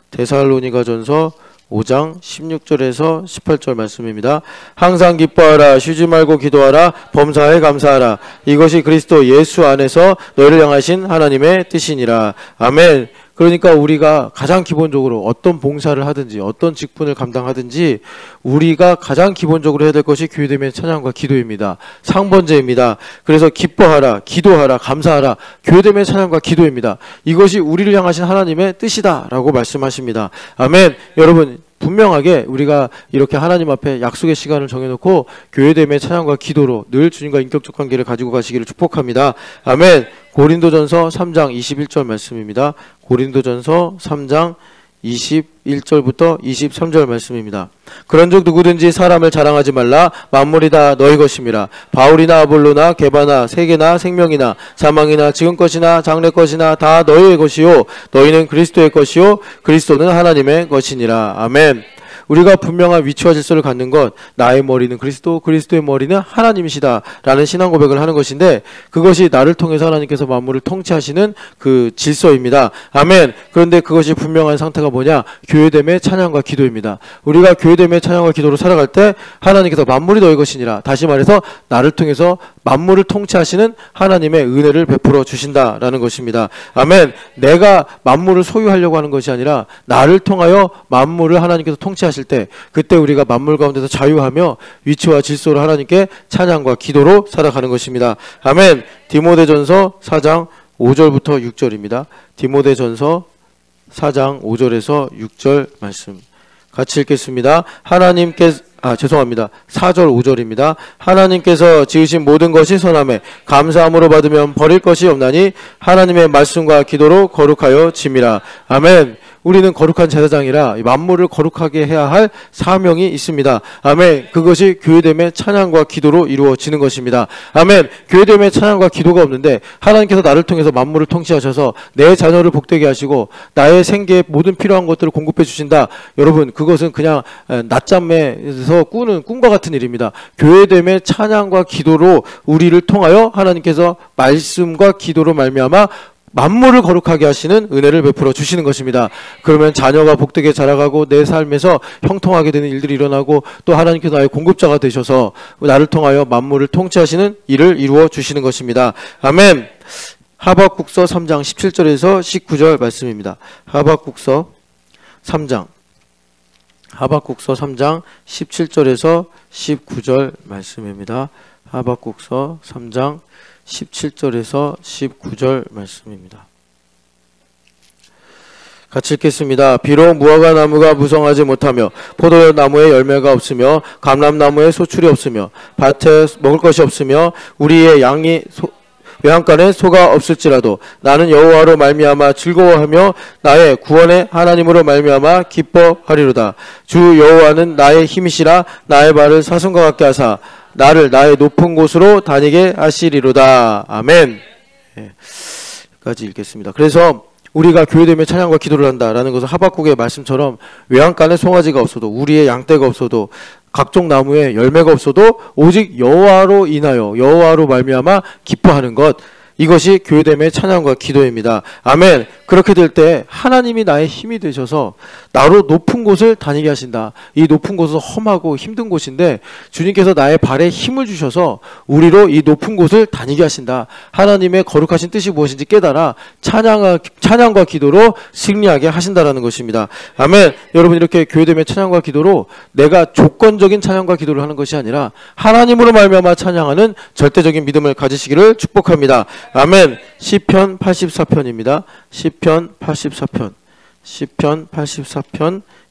데살로니가전서 5장 16절에서 18절 말씀입니다. 항상 기뻐하라. 쉬지 말고 기도하라. 범사에 감사하라. 이것이 그리스도 예수 안에서 너희를 향하신 하나님의 뜻이니라. 아멘. 그러니까 우리가 가장 기본적으로 어떤 봉사를 하든지 어떤 직분을 감당하든지 우리가 가장 기본적으로 해야 될 것이 교회됨의 찬양과 기도입니다. 상번제입니다. 그래서 기뻐하라, 기도하라, 감사하라, 교회됨의 찬양과 기도입니다. 이것이 우리를 향하신 하나님의 뜻이다라고 말씀하십니다. 아멘. 여러분, 분명하게 우리가 이렇게 하나님 앞에 약속의 시간을 정해놓고 교회됨의 찬양과 기도로 늘 주님과 인격적 관계를 가지고 가시기를 축복합니다. 아멘. 고린도전서 3장 21절 말씀입니다. 고린도전서 3장 21절부터 23절 말씀입니다. 그런즉 누구든지 사람을 자랑하지 말라. 만물이 다 너희 것임이라. 바울이나 아볼로나 게바나 세계나 생명이나 사망이나 지금 것이나 장래 것이나 다 너희의 것이요 너희는 그리스도의 것이요 그리스도는 하나님의 것이니라. 아멘. 우리가 분명한 위치와 질서를 갖는 것, 나의 머리는 그리스도, 그리스도의 머리는 하나님이시다 라는 신앙 고백을 하는 것인데, 그것이 나를 통해서 하나님께서 만물을 통치하시는 그 질서입니다. 아멘. 그런데 그것이 분명한 상태가 뭐냐? 교회됨의 찬양과 기도입니다. 우리가 교회됨의 찬양과 기도로 살아갈 때 하나님께서 만물이 너희 것이니라, 다시 말해서 나를 통해서 만물을 통치하시는 하나님의 은혜를 베풀어 주신다라는 것입니다. 아멘. 내가 만물을 소유하려고 하는 것이 아니라 나를 통하여 만물을 하나님께서 통치하실 때, 그때 우리가 만물 가운데서 자유하며 위치와 질서로 하나님께 찬양과 기도로 살아가는 것입니다. 아멘. 디모데전서 4장 5절부터 6절입니다. 디모데전서 4장 5절에서 6절 말씀 같이 읽겠습니다. 4절 5절입니다. 하나님께서 지으신 모든 것이 선하매 감사함으로 받으면 버릴 것이 없나니 하나님의 말씀과 기도로 거룩하여 짐이라. 아멘. 우리는 거룩한 제사장이라 만물을 거룩하게 해야 할 사명이 있습니다. 아멘. 그것이 교회됨의 찬양과 기도로 이루어지는 것입니다. 아멘. 교회됨의 찬양과 기도가 없는데 하나님께서 나를 통해서 만물을 통치하셔서 내 자녀를 복되게 하시고 나의 생계에 모든 필요한 것들을 공급해 주신다. 여러분, 그것은 그냥 낮잠에서 꾸는 꿈과 같은 일입니다. 교회됨의 찬양과 기도로 우리를 통하여 하나님께서 말씀과 기도로 말미암아 만물을 거룩하게 하시는 은혜를 베풀어 주시는 것입니다. 그러면 자녀가 복되게 자라가고 내 삶에서 형통하게 되는 일들이 일어나고 또 하나님께서 나의 공급자가 되셔서 나를 통하여 만물을 통치하시는 일을 이루어 주시는 것입니다. 아멘. 하박국서 3장 17절에서 19절 말씀입니다. 하박국서 3장 17절에서 19절 말씀입니다. 하박국서 3장 17절에서 19절 말씀입니다. 같이 읽겠습니다. 비록 무화과 나무가 무성하지 못하며 포도나무에 열매가 없으며 감람나무에 소출이 없으며 밭에 먹을 것이 없으며 우리의 양이 외양간에 소가 없을지라도 나는 여호와로 말미암아 즐거워하며 나의 구원의 하나님으로 말미암아 기뻐하리로다. 주 여호와는 나의 힘이시라. 나의 발을 사슴과 같게 하사 나를 나의 높은 곳으로 다니게 하시리로다. 아멘. 여기까지 읽겠습니다. 그래서 우리가 교회됨의 찬양과 기도를 한다라는 것은 하박국의 말씀처럼 외양간에 송아지가 없어도 우리의 양떼가 없어도 각종 나무에 열매가 없어도 오직 여호와로 인하여 여호와로 말미암아 기뻐하는 것, 이것이 교회됨의 찬양과 기도입니다. 아멘. 그렇게 될 때 하나님이 나의 힘이 되셔서 나로 높은 곳을 다니게 하신다. 이 높은 곳은 험하고 힘든 곳인데 주님께서 나의 발에 힘을 주셔서 우리로 이 높은 곳을 다니게 하신다. 하나님의 거룩하신 뜻이 무엇인지 깨달아 찬양과 기도로 승리하게 하신다라는 것입니다. 아멘. 여러분, 이렇게 교회됨의 찬양과 기도로 내가 조건적인 찬양과 기도를 하는 것이 아니라 하나님으로 말미암아 찬양하는 절대적인 믿음을 가지시기를 축복합니다. 아멘. 시편 84편입니다. 시편 84편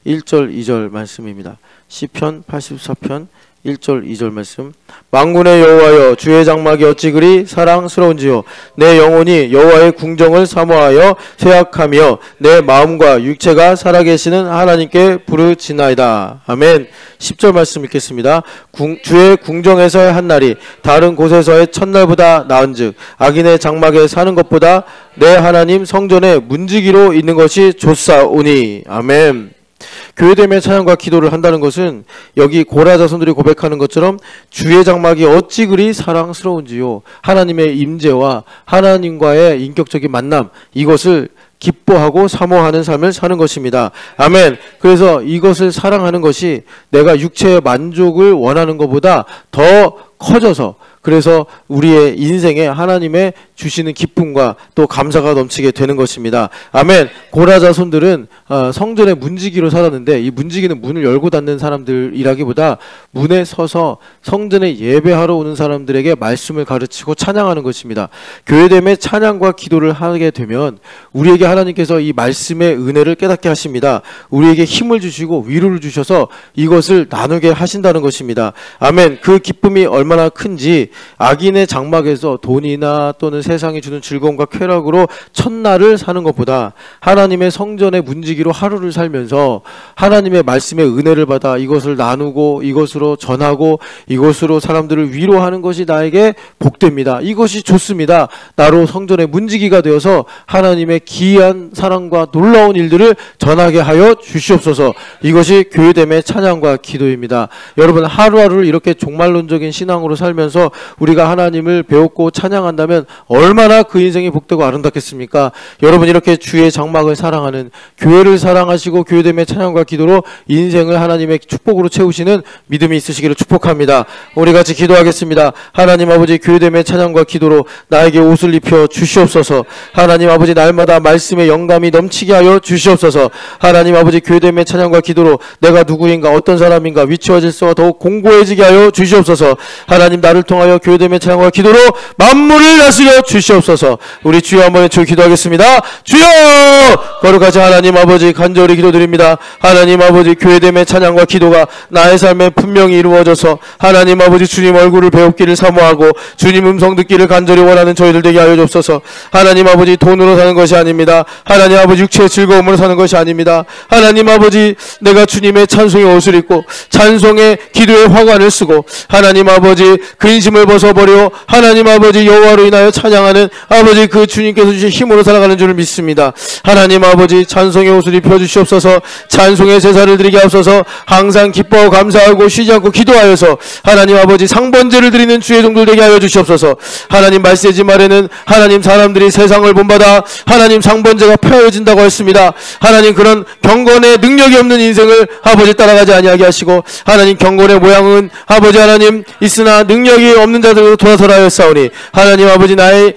1절 2절 말씀입니다. 시편 84편 1절 2절 말씀. 만군의 여호와여, 주의 장막이 어찌 그리 사랑스러운지요. 내 영혼이 여호와의 궁정을 사모하여 쇠약하며 내 마음과 육체가 살아계시는 하나님께 부르짖나이다. 아멘. 10절 말씀 읽겠습니다. 주의 궁정에서의 한날이 다른 곳에서의 첫날보다 나은즉 악인의 장막에 사는 것보다 내 하나님 성전에 문지기로 있는 것이 좋사오니. 아멘. 교회됨의 찬양과 기도를 한다는 것은 여기 고라 자손들이 고백하는 것처럼 주의 장막이 어찌 그리 사랑스러운지요. 하나님의 임재와 하나님과의 인격적인 만남, 이것을 기뻐하고 사모하는 삶을 사는 것입니다. 아멘. 그래서 이것을 사랑하는 것이 내가 육체의 만족을 원하는 것보다 더 커져서 그래서 우리의 인생에 하나님의 주시는 기쁨과 또 감사가 넘치게 되는 것입니다. 아멘. 고라자손들은 성전의 문지기로 살았는데 이 문지기는 문을 열고 닫는 사람들이라기보다 문에 서서 성전에 예배하러 오는 사람들에게 말씀을 가르치고 찬양하는 것입니다. 교회됨의 찬양과 기도를 하게 되면 우리에게 하나님께서 이 말씀의 은혜를 깨닫게 하십니다. 우리에게 힘을 주시고 위로를 주셔서 이것을 나누게 하신다는 것입니다. 아멘. 그 기쁨이 얼마나 큰지 악인의 장막에서 돈이나 또는 세상이 주는 즐거움과 쾌락으로 첫날을 사는 것보다 하나님의 성전의 문지기로 하루를 살면서 하나님의 말씀의 은혜를 받아 이것을 나누고 이것으로 전하고 이것으로 사람들을 위로하는 것이 나에게 복됩니다. 이것이 좋습니다. 나로 성전의 문지기가 되어서 하나님의 기이한 사랑과 놀라운 일들을 전하게 하여 주시옵소서. 이것이 교회됨의 찬양과 기도입니다. 여러분 하루하루를 이렇게 종말론적인 신앙으로 살면서 우리가 하나님을 배웠고 찬양한다면 얼마나 그 인생이 복되고 아름답겠습니까? 여러분 이렇게 주의 장막을 사랑하는 교회를 사랑하시고 교회됨의 찬양과 기도로 인생을 하나님의 축복으로 채우시는 믿음이 있으시기를 축복합니다. 우리 같이 기도하겠습니다. 하나님 아버지 교회됨의 찬양과 기도로 나에게 옷을 입혀 주시옵소서. 하나님 아버지 날마다 말씀의 영감이 넘치게 하여 주시옵소서. 하나님 아버지 교회됨의 찬양과 기도로 내가 누구인가 어떤 사람인가 위치와 질서가 더욱 공고해지게 하여 주시옵소서. 하나님 나를 통하여 교회됨의 찬양과 기도로 만물을 다스려 주시옵소서. 우리 주여 한번 외쳐 기도하겠습니다. 주여! 거룩하신 하나님 아버지 간절히 기도드립니다. 하나님 아버지 교회됨의 찬양과 기도가 나의 삶에 분명히 이루어져서 하나님 아버지 주님 얼굴을 배웁기를 사모하고 주님 음성 듣기를 간절히 원하는 저희들 되게 하여 주옵소서. 하나님 아버지 돈으로 사는 것이 아닙니다. 하나님 아버지 육체의 즐거움으로 사는 것이 아닙니다. 하나님 아버지 내가 주님의 찬송의 옷을 입고 찬송의 기도의 화관을 쓰고 하나님 아버지 근심을 벗어버려 하나님 아버지 여호와로 인하여 찬양하는 아버지 그 주님께서 주신 힘으로 살아가는 줄을 믿습니다. 하나님 아버지 찬송의 옷을 입혀주시옵소서. 찬송의 제사를 드리게 하옵소서. 항상 기뻐하고 감사하고 쉬지 않고 기도하여서 하나님 아버지 상번제를 드리는 주의 종들 되게 하여 주시옵소서. 하나님 말세지 말에는 하나님 사람들이 세상을 본받아 하나님 상번제가 폐허해진다고 했습니다. 하나님 그런 경건의 능력이 없는 인생을 아버지 따라가지 아니하게 하시고 하나님 경건의 모양은 아버지 하나님 있으나 능력이 없는 자들로 돌아서라 하였사오니 하나님 아버지 나의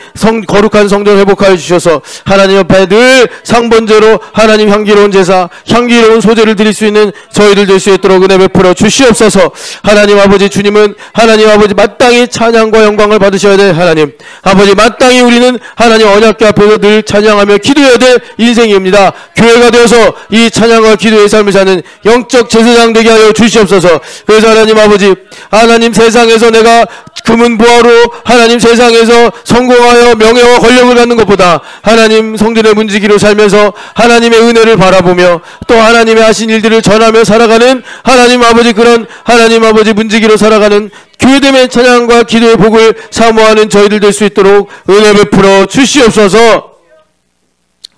거룩한 성전 회복하여 주셔서 하나님 앞에 늘 상번제로 하나님 향기로운 제사 향기로운 소제를 드릴 수 있는 저희들 될 수 있도록 은혜 베풀어 주시옵소서. 하나님 아버지 주님은 하나님 아버지 마땅히 찬양과 영광을 받으셔야 될 하나님 아버지 마땅히 우리는 하나님 언약궤 앞에서 늘 찬양하며 기도해야 될 인생입니다. 교회가 되어서 이 찬양과 기도의 삶을 사는 영적 제사장 되게 하여 주시옵소서. 그래서 하나님 아버지 하나님 세상에서 내가 금은보화로 하나님 세상에서 성공하여 명예와 권력을 갖는 것보다 하나님 성전의 문지기로 살면서 하나님의 은혜를 바라보며 또 하나님의 하신 일들을 전하며 살아가는 하나님 아버지 그런 하나님 아버지 문지기로 살아가는 교회됨의 찬양과 기도의 복을 사모하는 저희들 될 수 있도록 은혜 베풀어 주시옵소서.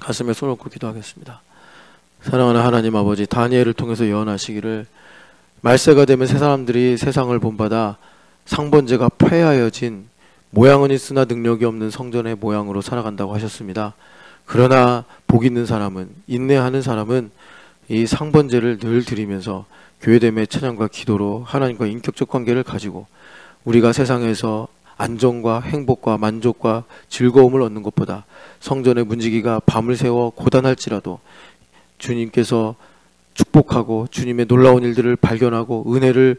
가슴에 손을 얹고 기도하겠습니다. 사랑하는 하나님 아버지 다니엘을 통해서 예언하시기를 말세가 되면 새 사람들이 세상을 본받아 상번제가 폐하여진 모양은 있으나 능력이 없는 성전의 모양으로 살아간다고 하셨습니다. 그러나 복 있는 사람은 인내하는 사람은 이 상번제를 늘 드리면서 교회됨의 찬양과 기도로 하나님과 인격적 관계를 가지고 우리가 세상에서 안정과 행복과 만족과 즐거움을 얻는 것보다 성전의 문지기가 밤을 새워 고단할지라도 주님께서 축복하고 주님의 놀라운 일들을 발견하고 은혜를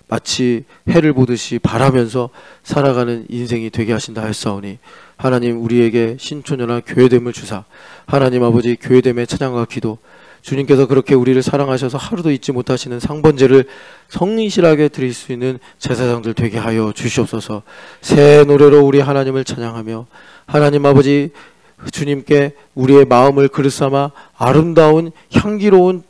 마치 해를 보듯이 바라면서 살아가는 인생이 되게 하신다 하였사오니 하나님 우리에게 신초년한 교회됨을 주사 하나님 아버지 교회됨의 찬양과 기도 주님께서 그렇게 우리를 사랑하셔서 하루도 잊지 못하시는 상번제를 성실하게 드릴 수 있는 제사장들 되게 하여 주시옵소서. 새 노래로 우리 하나님을 찬양하며 하나님 아버지 주님께 우리의 마음을 그릇 삼아 아름다운 향기로운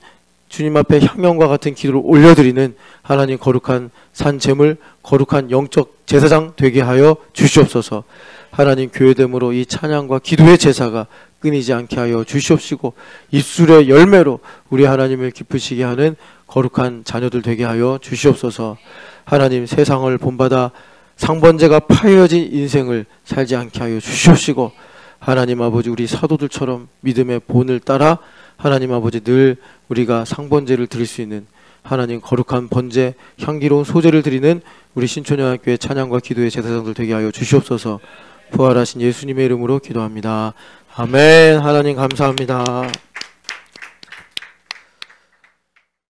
주님 앞에 향연과 같은 기도를 올려드리는 하나님 거룩한 산재물 거룩한 영적 제사장 되게 하여 주시옵소서. 하나님 교회됨으로 이 찬양과 기도의 제사가 끊이지 않게 하여 주시옵시고 입술의 열매로 우리 하나님을 기쁘시게 하는 거룩한 자녀들 되게 하여 주시옵소서. 하나님 세상을 본받아 상번제가 파여진 인생을 살지 않게 하여 주시옵시고 하나님 아버지 우리 사도들처럼 믿음의 본을 따라 하나님 아버지 늘 우리가 상번제를 드릴 수 있는 하나님 거룩한 번제, 향기로운 소제를 드리는 우리 신촌영학교의 찬양과 기도의 제사장들 되게 하여 주시옵소서. 부활하신 예수님의 이름으로 기도합니다. 아멘. 하나님 감사합니다.